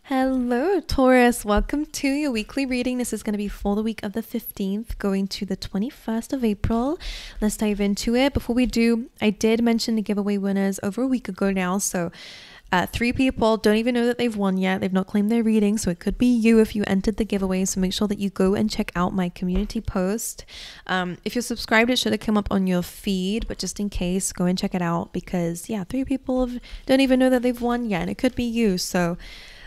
Hello, Taurus. Welcome to your weekly reading. This is going to be for the week of the 15th, going to the 21st of April. Let's dive into it. Before we do, I did mention the giveaway winners over a week ago now. So 3 people don't even know that they've won yet. They've not claimed their reading. So it could be you if you entered the giveaway. So make sure that you go and check out my community post. If you're subscribed, it should have come up on your feed. But just in case, go and check it out. Because, yeah, 3 people don't even know that they've won yet. And it could be you. So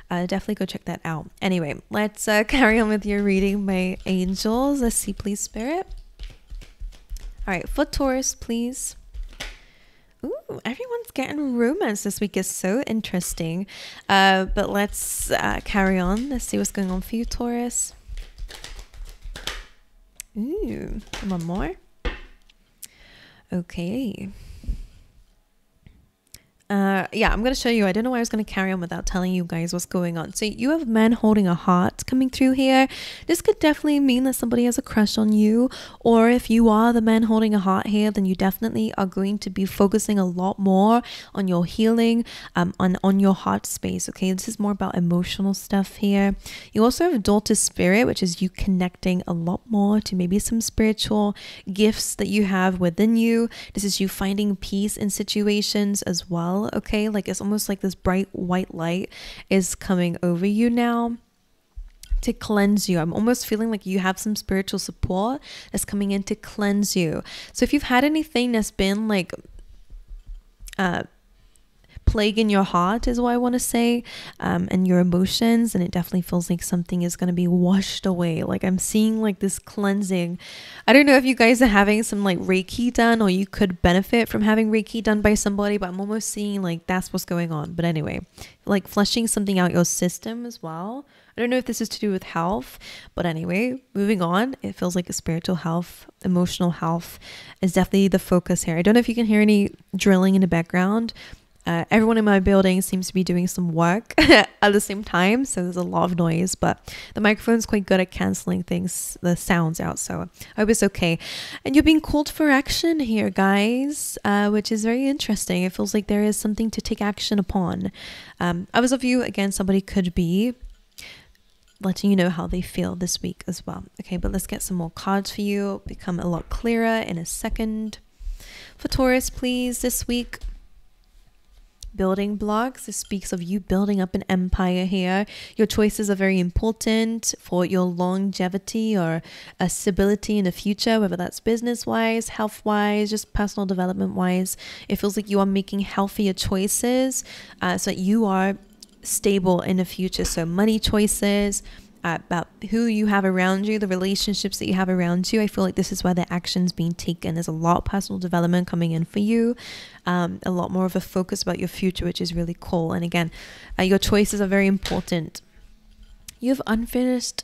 definitely go check that out. Anyway, let's carry on with your reading, my angels. Let's see, please, Spirit. All right, for Taurus, please. Ooh, everyone's getting romance this week. Is so interesting. But let's carry on. Let's see what's going on for you, Taurus. Ooh, one more. Okay. Yeah, I'm going to show you. I don't know why I was going to carry on without telling you guys what's going on. So you have men holding a heart coming through here. This could definitely mean that somebody has a crush on you. Or if you are the man holding a heart here, then you definitely are going to be focusing a lot more on your healing, on your heart space. Okay, this is more about emotional stuff here. You also have daughter spirit, which is you connecting a lot more to maybe some spiritual gifts that you have within you. This is you finding peace in situations as well. Okay, like it's almost like this bright white light is coming over you now to cleanse you. I'm almost feeling like you have some spiritual support that's coming in to cleanse you. So if you've had anything that's been like plague in your heart is what I want to say, and your emotions, and it definitely feels like something is going to be washed away. Like I'm seeing like this cleansing. I don't know if you guys are having some like Reiki done, or you could benefit from having Reiki done by somebody, but I'm almost seeing like that's what's going on. But anyway, like flushing something out your system as well. I don't know if this is to do with health, but anyway, moving on. It feels like a spiritual health, emotional health is definitely the focus here. I don't know if you can hear any drilling in the background. Everyone in my building seems to be doing some work at the same time, so there's a lot of noise, but the microphone's quite good at canceling the sounds out, so I hope it's okay. And you're being called for action here, guys, which is very interesting. It feels like there is something to take action upon. Others of you, again, somebody could be letting you know how they feel this week as well. Okay, but let's get some more cards for you, become a lot clearer in a second. For Taurus, please, this week. Building blocks. This speaks of you building up an empire here. Your choices are very important for your longevity or stability in the future, whether that's business wise, health wise, just personal development wise. It feels like you are making healthier choices so that you are stable in the future. So money choices, about who you have around you, the relationships that you have around you. I feel like this is where the action's being taken. There's a lot of personal development coming in for you, a lot more of a focus about your future, which is really cool. And again, your choices are very important. You have unfinished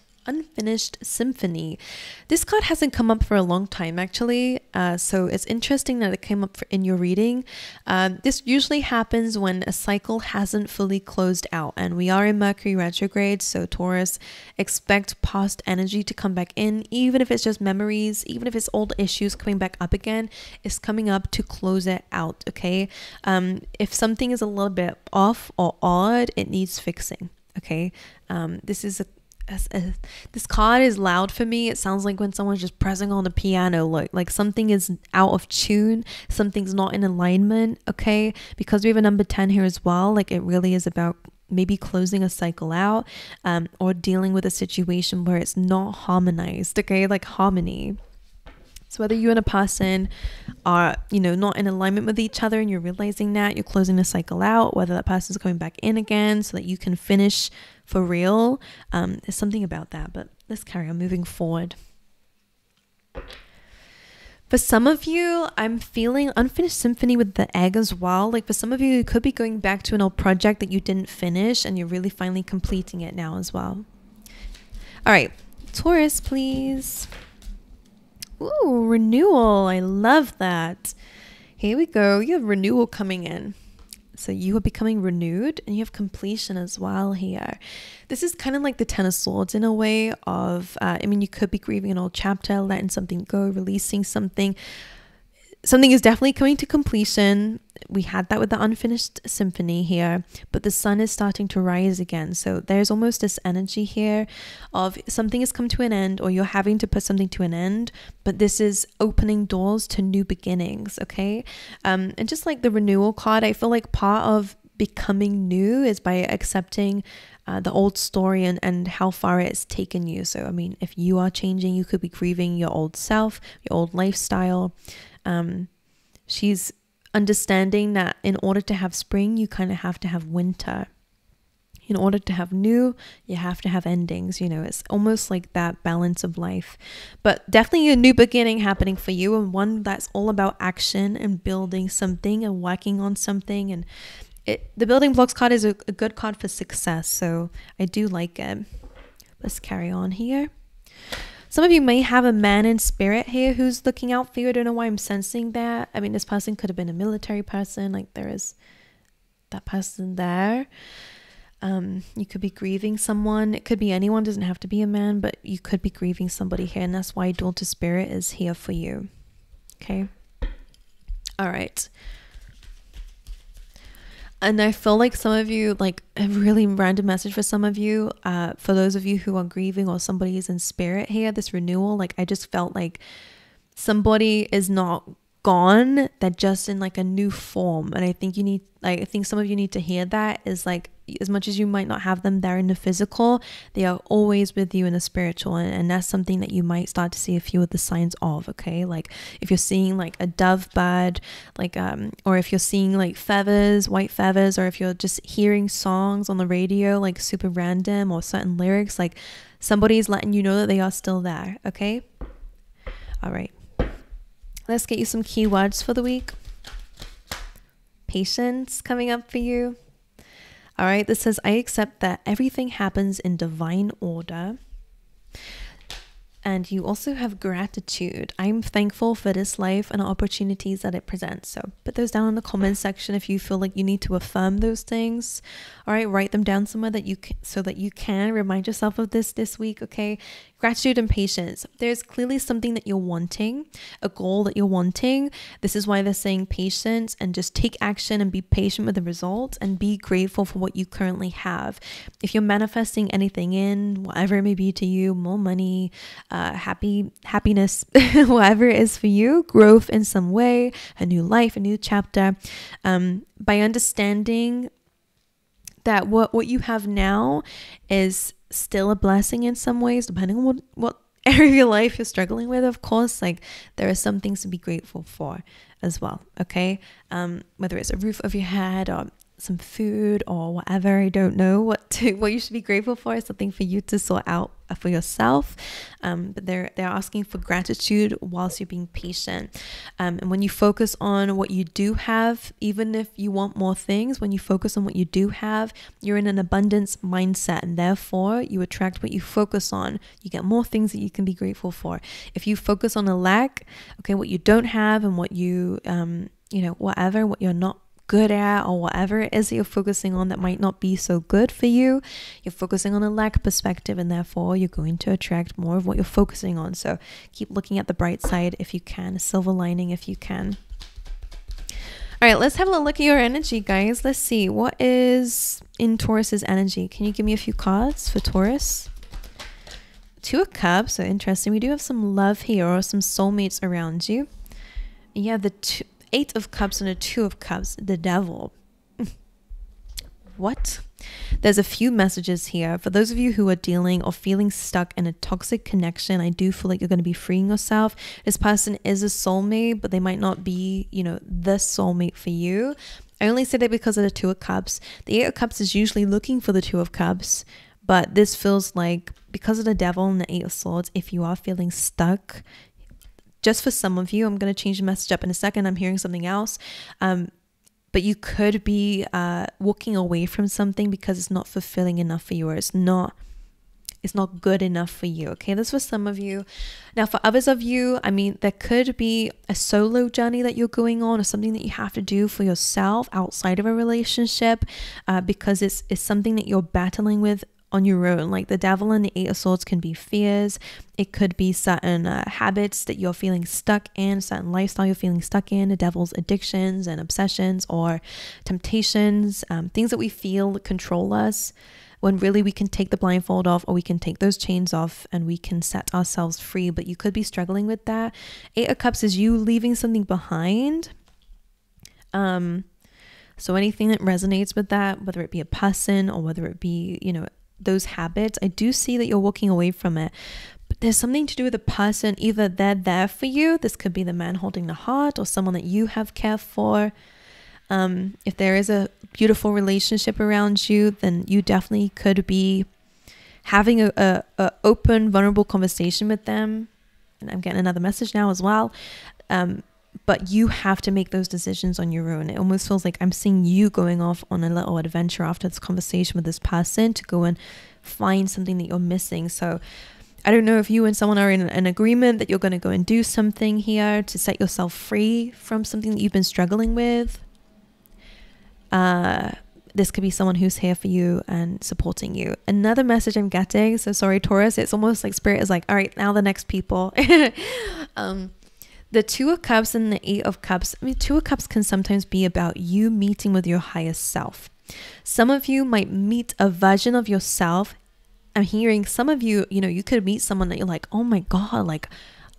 symphony. This card hasn't come up for a long time, actually, so it's interesting that it came up in your reading. This usually happens when a cycle hasn't fully closed out, and we are in Mercury retrograde, so Taurus, expect past energy to come back in, even if it's just memories, even if it's old issues coming back up again. It's coming up to close it out. Okay, if something is a little bit off or odd, it needs fixing. Okay, this card is loud for me. It sounds like when someone's just pressing on the piano, like something is out of tune, something's not in alignment. Okay, because we have a number 10 here as well. Like it really is about maybe closing a cycle out, or dealing with a situation where it's not harmonized. Okay, like harmony. So whether you and a person are, not in alignment with each other and you're realizing that, you're closing the cycle out, whether that person's coming back in again so that you can finish for real, there's something about that. But let's carry on moving forward. For some of you, I'm feeling unfinished symphony with the egg as well. Like for some of you, you could be going back to an old project that you didn't finish and you're really finally completing it now as well. All right, Taurus, please. Ooh, renewal. I love that. Here we go. You have renewal coming in. So you are becoming renewed, and you have completion as well here. This is kind of like the Ten of Swords in a way of, you could be grieving an old chapter, letting something go, releasing something. something is definitely coming to completion. We had that with the unfinished symphony here, but the sun is starting to rise again. So there's almost this energy here of something has come to an end, or you're having to put something to an end, but this is opening doors to new beginnings. Okay. And just like the renewal card, I feel like part of becoming new is by accepting the old story and how far it's taken you. So, I mean, if you are changing, you could be grieving your old self, your old lifestyle. She's understanding that in order to have spring, you kind of have to have winter. In order to have new, you have to have endings. You know, it's almost like that balance of life. But definitely a new beginning happening for you, and one that's all about action and building something and working on something. And the building blocks card is a good card for success. So I do like it. Let's carry on here. Some of you may have a man in spirit here who's looking out for you. I don't know why I'm sensing that. I mean, this person could have been a military person. Like, there is that person there. You could be grieving someone. It could be anyone. Doesn't have to be a man, but you could be grieving somebody here. And that's why Dual to Spirit is here for you. Okay. All right. And I feel like some of you, like a really random message for some of you, for those of you who are grieving or somebody is in spirit here, this renewal, like I just felt like somebody is not gone, they're just in like a new form. And I think I think some of you need to hear that, is like, as much as you might not have them there in the physical, they are always with you in the spiritual. And that's something that you might start to see a few of the signs of. Okay, like if you're seeing like a dove bird, like or if you're seeing like feathers, white feathers, or if you're just hearing songs on the radio like super random, or certain lyrics, like somebody's letting you know that they are still there. Okay, all right, let's get you some keywords for the week. Patience coming up for you. All right, this says, I accept that everything happens in divine order. And you also have gratitude. I'm thankful for this life and opportunities that it presents. So put those down in the comment section if you feel like you need to affirm those things. All right, write them down somewhere that you can, so that you can remind yourself of this week. Okay, gratitude and patience. There's clearly something that you're wanting, a goal that you're wanting. This is why they're saying patience, and just take action and be patient with the results, and be grateful for what you currently have. If you're manifesting anything in, whatever it may be to you, more money, happiness, whatever it is for you, growth in some way, a new life, a new chapter, by understanding that what you have now is still a blessing in some ways, depending on what area of your life you're struggling with. Of course, like there are some things to be grateful for as well. Okay, whether it's a roof over your head or some food or whatever, I don't know what you should be grateful for. Is something for you to sort out for yourself. But they're asking for gratitude whilst you're being patient. And when you focus on what you do have, even if you want more things, when you focus on what you do have, you're in an abundance mindset, and therefore you attract what you focus on. You get more things that you can be grateful for. If you focus on a lack, okay, what you don't have, and what you whatever, what you're not good at, or whatever it is that you're focusing on that might not be so good for you, you're focusing on a lack perspective, and therefore you're going to attract more of what you're focusing on. So keep looking at the bright side if you can, a silver lining if you can. All right, let's have a look at your energy, guys. Let's see what is in Taurus's energy. Can you give me a few cards for Taurus? Two of Cups. So interesting. We do have some love here, or some soulmates around you. You have the Eight of Cups and a Two of Cups, the Devil. What? There's a few messages here. For those of you who are dealing or feeling stuck in a toxic connection, I do feel like you're going to be freeing yourself. This person is a soulmate, but they might not be, the soulmate for you. I only say that because of the Two of Cups. The Eight of Cups is usually looking for the Two of Cups, but this feels like, because of the Devil and the Eight of Swords, if you are feeling stuck, just for some of you, I'm going to change the message up in a second. I'm hearing something else. But you could be walking away from something because it's not fulfilling enough for you, or it's not good enough for you. Okay, this was some of you. Now for others of you, I mean, there could be a solo journey that you're going on, or something that you have to do for yourself outside of a relationship, because it's something that you're battling with on your own. Like the Devil and the Eight of Swords can be fears. It could be certain habits that you're feeling stuck in, certain lifestyle you're feeling stuck in. The Devil's addictions and obsessions or temptations, things that we feel control us, when really we can take the blindfold off, or we can take those chains off and we can set ourselves free. But you could be struggling with that. Eight of Cups is you leaving something behind. So anything that resonates with that, whether it be a person or whether it be, you know, those habits, I do see that you're walking away from it. But there's something to do with a person. Either they're there for you. This could be the man holding the heart, or someone that you have care for. If there is a beautiful relationship around you, then you definitely could be having a open, vulnerable conversation with them. And I'm getting another message now as well. But you have to make those decisions on your own. It almost feels like I'm seeing you going off on a little adventure after this conversation with this person to go and find something that you're missing. So I don't know if you and someone are in an agreement that you're going to go and do something here to set yourself free from something that you've been struggling with. This could be someone who's here for you and supporting you. Another message I'm getting, so sorry Taurus, it's almost like Spirit is like, all right, now the next people. The Two of Cups and the Eight of Cups. I mean, Two of Cups can sometimes be about you meeting with your highest self. Some of you might meet a version of yourself. I'm hearing some of you, you know, you could meet someone that you're like, oh my God, like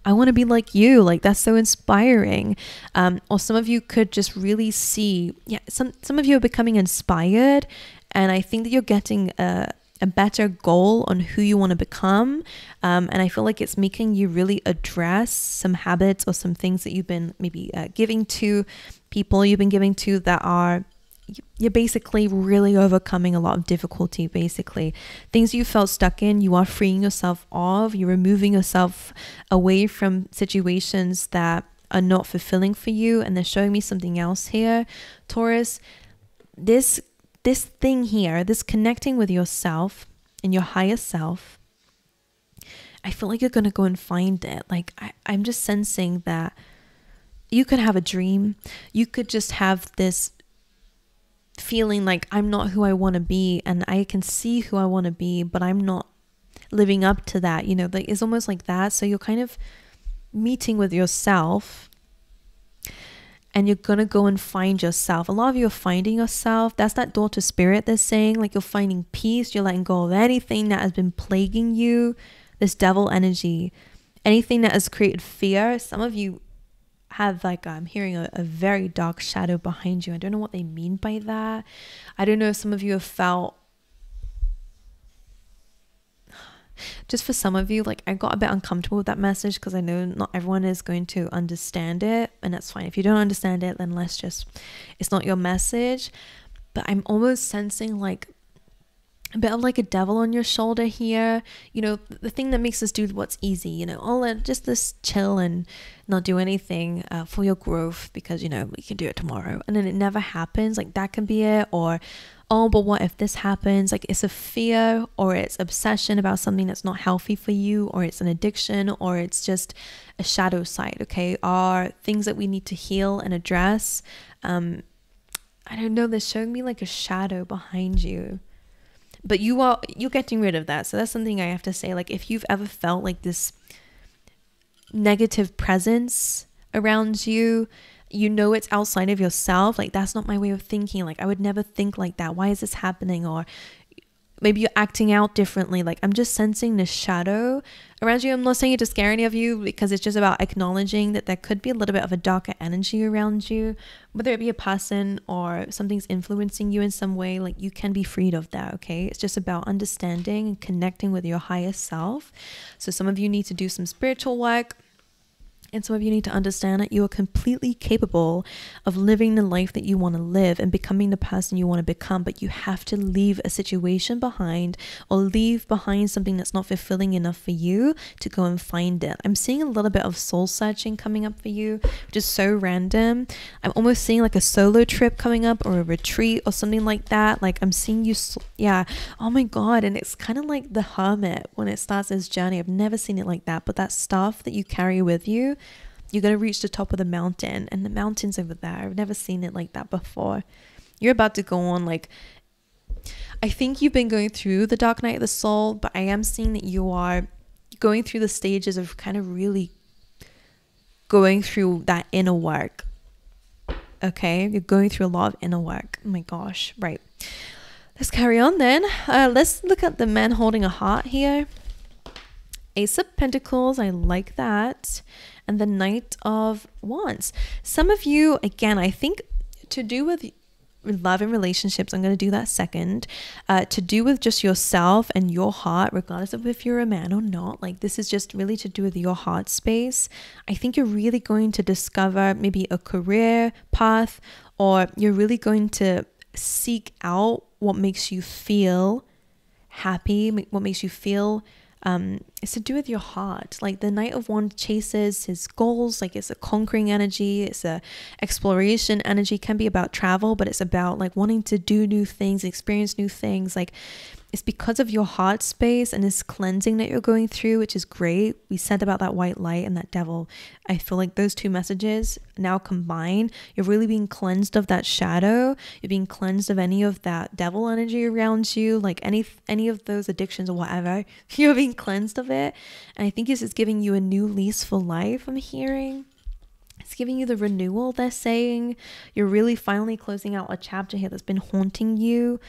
I want to be like you. Like that's so inspiring. Or some of you could just really see, some of you are becoming inspired. And I think that you're getting a better goal on who you want to become. And I feel like it's making you really address some habits or some things that you've been maybe giving to people you've been giving to that are, you're basically really overcoming a lot of difficulty. Basically things you felt stuck in, you are freeing yourself of. You're removing yourself away from situations that are not fulfilling for you. And they're showing me something else here, Taurus. This thing here, this connecting with yourself and your highest self, I feel like you're going to go and find it. Like I'm just sensing that you could have a dream. You could just have this feeling like I'm not who I want to be, and I can see who I want to be, but I'm not living up to that, you know, like it's almost like that. So you're kind of meeting with yourself and you're gonna go and find yourself. A lot of you are finding yourself. That's that daughter spirit they're saying, like you're finding peace, you're letting go of anything that has been plaguing you, this devil energy, anything that has created fear. Some of you have like, I'm hearing a very dark shadow behind you. I don't know what they mean by that. I don't know if some of you have felt, just for some of you, like I got a bit uncomfortable with that message because I know not everyone is going to understand it, and that's fine. If you don't understand it, then it's not your message. But I'm almost sensing like a bit of like a devil on your shoulder here, you know, the thing that makes us do what's easy, you know, just this chill and not do anything for your growth because, you know, we can do it tomorrow, and then it never happens. Like that can be it. Or, oh, but what if this happens? Like it's a fear, or it's obsession about something that's not healthy for you, or it's an addiction, or it's just a shadow side. Okay, are things that we need to heal and address. I don't know, they're showing me like a shadow behind you, but you're getting rid of that. So that's something I have to say. Like if you've ever felt like this negative presence around you, you know it's outside of yourself. Like that's not my way of thinking. Like I would never think like that. Why is this happening? Or maybe you're acting out differently. Like I'm just sensing this shadow around you. I'm not saying it to scare any of you, because it's just about acknowledging that there could be a little bit of a darker energy around you, whether it be a person or something's influencing you in some way. Like you can be freed of that. Okay, it's just about understanding and connecting with your highest self. So some of you need to do some spiritual work, and some of you need to understand that you are completely capable of living the life that you want to live and becoming the person you want to become. But you have to leave a situation behind, or leave behind something that's not fulfilling enough for you to go and find it. I'm seeing a little bit of soul searching coming up for you, which is so random. I'm almost seeing like a solo trip coming up, or a retreat or something like that. Like I'm seeing you, yeah. Oh my God. And it's kind of like the hermit when it starts this journey. I've never seen it like that, but that stuff that you carry with you, you're going to reach the top of the mountain, and the mountain's over there. I've never seen it like that before. You're about to go on like I think you've been going through the dark night of the soul, but I am seeing that you are going through the stages of kind of really going through that inner work. Okay, you're going through a lot of inner work. Oh my gosh. Right, let's carry on then. Let's look at the man holding a heart here. Ace of Pentacles, I like that. And the Knight of Wands. Some of you, again, I think to do with love and relationships, I'm going to do that second, to do with just yourself and your heart, regardless of if you're a man or not. Like, this is just really to do with your heart space. I think you're really going to discover maybe a career path, or you're really going to seek out what makes you feel happy, what makes you feel it's to do with your heart. Like, the Knight of Wands chases his goals. Like, it's a conquering energy, it's a exploration energy. It can be about travel, but it's about like wanting to do new things, experience new things. Like, it's because of your heart space and this cleansing that you're going through, which is great. We said about that white light and that devil. I feel like those two messages now combined, you're really being cleansed of that shadow. You're being cleansed of any of that devil energy around you, like any of those addictions or whatever. You're being cleansed of it. And I think this is giving you a new lease for life, I'm hearing. It's giving you the renewal, they're saying. You're really finally closing out a chapter here that's been haunting you.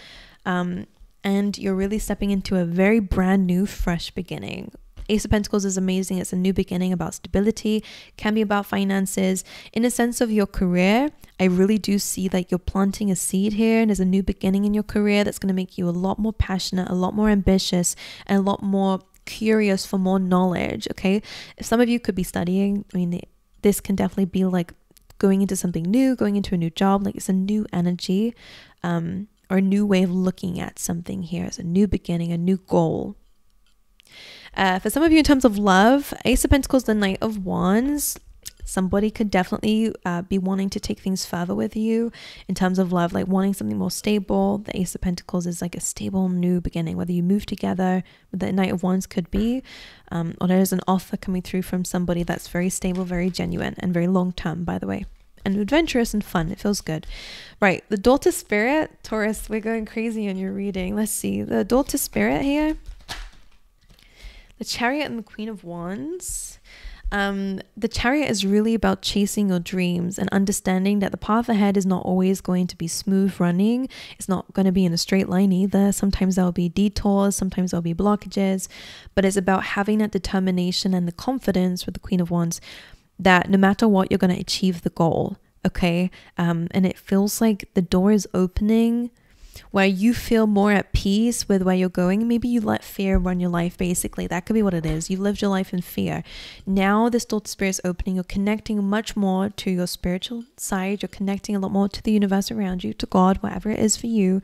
And you're really stepping into a very brand new, fresh beginning. Ace of Pentacles is amazing. It's a new beginning about stability, can be about finances. In a sense of your career, I really do see that you're planting a seed here, and there's a new beginning in your career that's going to make you a lot more passionate, a lot more ambitious, and a lot more curious for more knowledge. Okay, if some of you could be studying, I mean, this can definitely be like going into something new, going into a new job. Like, it's a new energy, or a new way of looking at something here. It's a new beginning, a new goal. For some of you, in terms of love, Ace of Pentacles, the Knight of Wands, somebody could definitely be wanting to take things further with you in terms of love, like wanting something more stable. The Ace of Pentacles is like a stable new beginning, whether you move together. The Knight of Wands could be, or there's an offer coming through from somebody that's very stable, very genuine, and very long-term, by the way. And adventurous and fun. It feels good. Right, the Daughter Spirit, Taurus, we're going crazy on your reading. Let's see, the Daughter Spirit here, the Chariot and the Queen of Wands. The Chariot is really about chasing your dreams and understanding that the path ahead is not always going to be smooth running. It's not going to be in a straight line either. Sometimes there'll be detours, sometimes there'll be blockages, but it's about having that determination and the confidence with the Queen of Wands that no matter what, you're going to achieve the goal. Okay, and it feels like the door is opening where you feel more at peace with where you're going. Maybe you let fear run your life, basically. That could be what it is. You lived your life in fear. Now this Daughter Spirit is opening. You're connecting much more to your spiritual side. You're connecting a lot more to the universe around you, to God, whatever it is for you.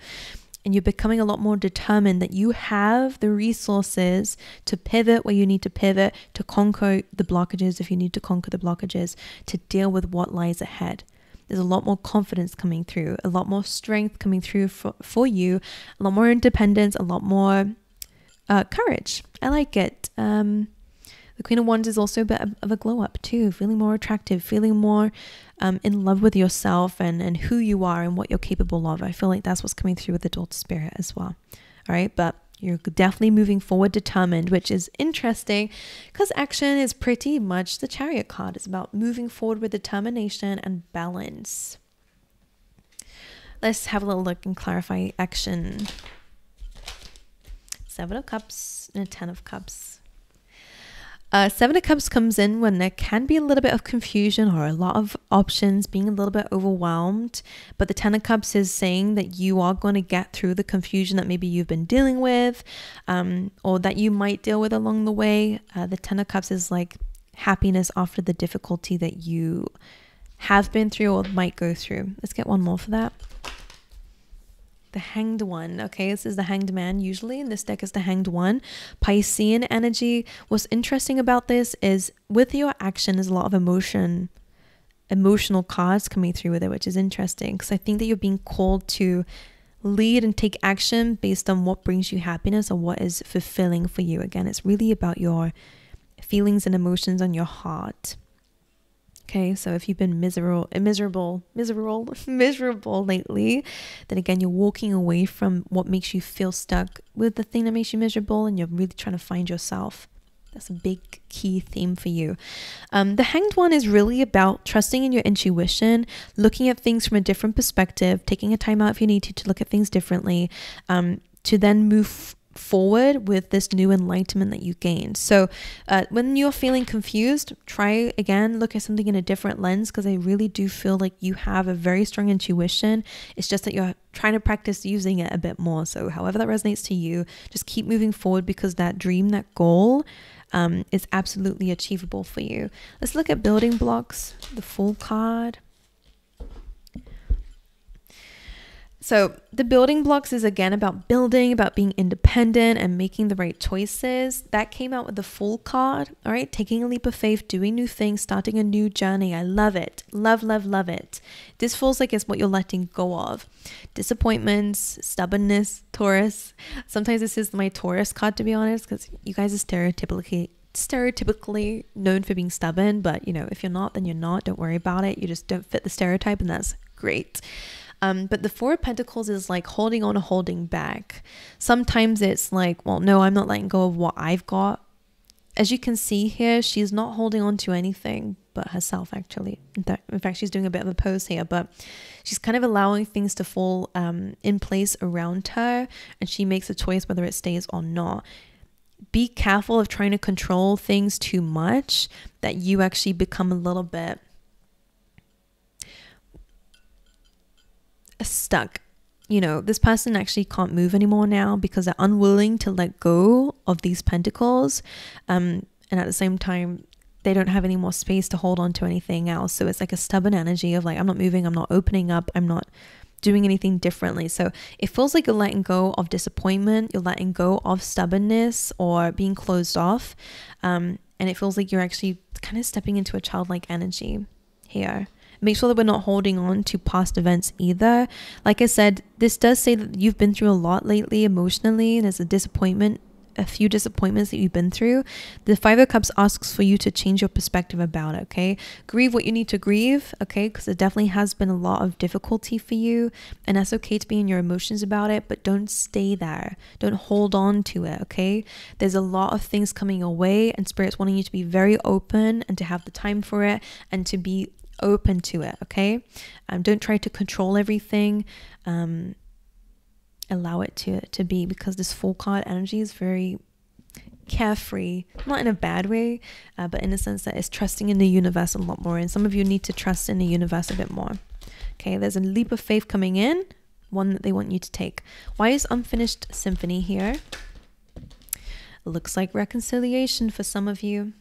And you're becoming a lot more determined that you have the resources to pivot where you need to pivot, to conquer the blockages if you need to conquer the blockages, to deal with what lies ahead. There's a lot more confidence coming through, a lot more strength coming through for you, a lot more independence, a lot more courage. I like it. The Queen of Wands is also a bit of a glow up too, feeling more attractive, feeling more in love with yourself and who you are and what you're capable of. I feel like that's what's coming through with the Daughter Spirit as well. All right, but you're definitely moving forward determined, which is interesting because action is pretty much the Chariot card. It's about moving forward with determination and balance. Let's have a little look and clarify action. 7 of Cups and a 10 of Cups. 7 of Cups comes in when there can be a little bit of confusion or a lot of options, being a little bit overwhelmed. But the 10 of Cups is saying that you are going to get through the confusion that maybe you've been dealing with, or that you might deal with along the way. The 10 of Cups is like happiness after the difficulty that you have been through or might go through. Let's get one more for that. The Hanged One. Okay, this is the Hanged Man usually, and this deck is the Hanged One. Piscean energy. What's interesting about this is with your action, there's a lot of emotional cards coming through with it, which is interesting because I think that you're being called to lead and take action based on what brings you happiness or what is fulfilling for you. Again, it's really about your feelings and emotions on your heart. Okay, so if you've been miserable lately, then again, you're walking away from what makes you feel stuck with the thing that makes you miserable, and you're really trying to find yourself. That's a big key theme for you. The Hanged One is really about trusting in your intuition, looking at things from a different perspective, taking a time out if you need to look at things differently, to then move forward with this new enlightenment that you gained. So when you're feeling confused, try again, look at something in a different lens, because I really do feel like you have a very strong intuition. It's just that you're trying to practice using it a bit more. So however that resonates to you, just keep moving forward, because that dream, that goal, is absolutely achievable for you. Let's look at building blocks, the Fool card. So the building blocks is again about building, about being independent and making the right choices. That came out with the Fool card. All right, taking a leap of faith, doing new things, starting a new journey. I love it. Love, love, love it. This feels like it's what you're letting go of. Disappointments, stubbornness, Taurus. Sometimes this is my Taurus card, to be honest, because you guys are stereotypically known for being stubborn. But, you know, if you're not, then you're not. Don't worry about it. You just don't fit the stereotype, and that's great. But the Four of Pentacles is like holding on or holding back. Sometimes it's like, well, no, I'm not letting go of what I've got. As you can see here, she's not holding on to anything but herself, actually. In fact, she's doing a bit of a pose here, but she's kind of allowing things to fall in place around her, and she makes a choice whether it stays or not. Be careful of trying to control things too much, that you actually become a little bit stuck. You know, this person actually can't move anymore now because they're unwilling to let go of these pentacles, and at the same time they don't have any more space to hold on to anything else. So it's like a stubborn energy of like, I'm not moving, I'm not opening up, I'm not doing anything differently. So it feels like you're letting go of disappointment, you're letting go of stubbornness or being closed off, and it feels like you're actually kind of stepping into a childlike energy here. Make sure that we're not holding on to past events either. Like I said, this does say that you've been through a lot lately emotionally, and there's a few disappointments that you've been through. The Five of Cups asks for you to change your perspective about it, okay? Grieve what you need to grieve, okay? Because it definitely has been a lot of difficulty for you, and that's okay to be in your emotions about it, but don't stay there. Don't hold on to it, okay? There's a lot of things coming your way, and Spirit's wanting you to be very open and to have the time for it and to be open to it, okay? Don't try to control everything. Allow it to be, because this Fool card energy is very carefree, not in a bad way, but in a sense that it's trusting in the universe a lot more, and some of you need to trust in the universe a bit more. Okay, there's a leap of faith coming in, one that they want you to take. Why is Unfinished Symphony here? Looks like reconciliation for some of you.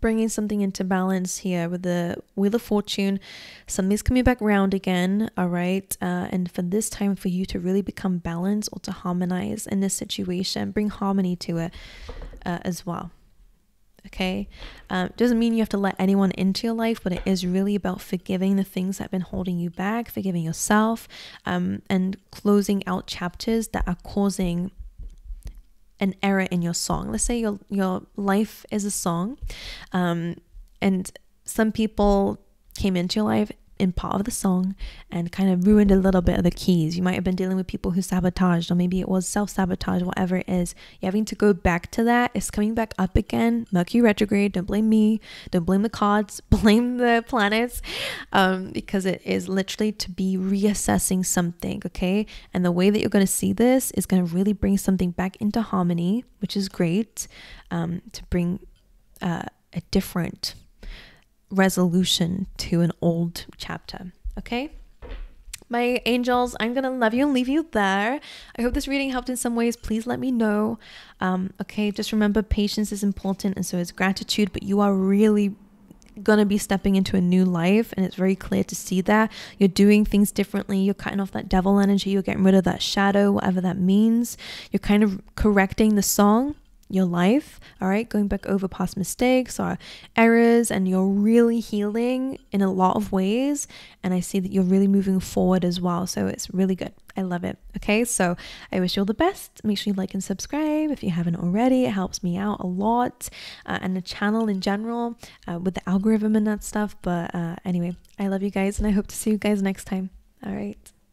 Bringing something into balance here with the Wheel of Fortune. Something's coming back round again, all right? And for this time, for you to really become balanced or to harmonize in this situation, bring harmony to it as well, okay? Doesn't mean you have to let anyone into your life, but it is really about forgiving the things that have been holding you back, forgiving yourself, and closing out chapters that are causing an error in your song. Let's say your life is a song, and some people came into your life in part of the song and kind of ruined a little bit of the keys. You might have been dealing with people who sabotaged, or maybe it was self-sabotage, whatever it is. You're having to go back to that. It's coming back up again. Mercury retrograde. Don't blame me. Don't blame the cards. Blame the planets, because it is literally to be reassessing something, okay? And the way that you're going to see this is going to really bring something back into harmony, which is great, to bring a different resolution to an old chapter, okay? My angels, I'm gonna love you and leave you there. I hope this reading helped in some ways. Please let me know. Okay, just remember, patience is important, and so is gratitude, but you are really gonna be stepping into a new life, and it's very clear to see that you're doing things differently. You're cutting off that devil energy, you're getting rid of that shadow, whatever that means. You're kind of correcting the song, your life, all right, going back over past mistakes or errors, and you're really healing in a lot of ways. And I see that you're really moving forward as well. So it's really good. I love it. Okay, so I wish you all the best. Make sure you like and subscribe if you haven't already. It helps me out a lot, and the channel in general, with the algorithm and that stuff. But anyway, I love you guys, and I hope to see you guys next time. All right.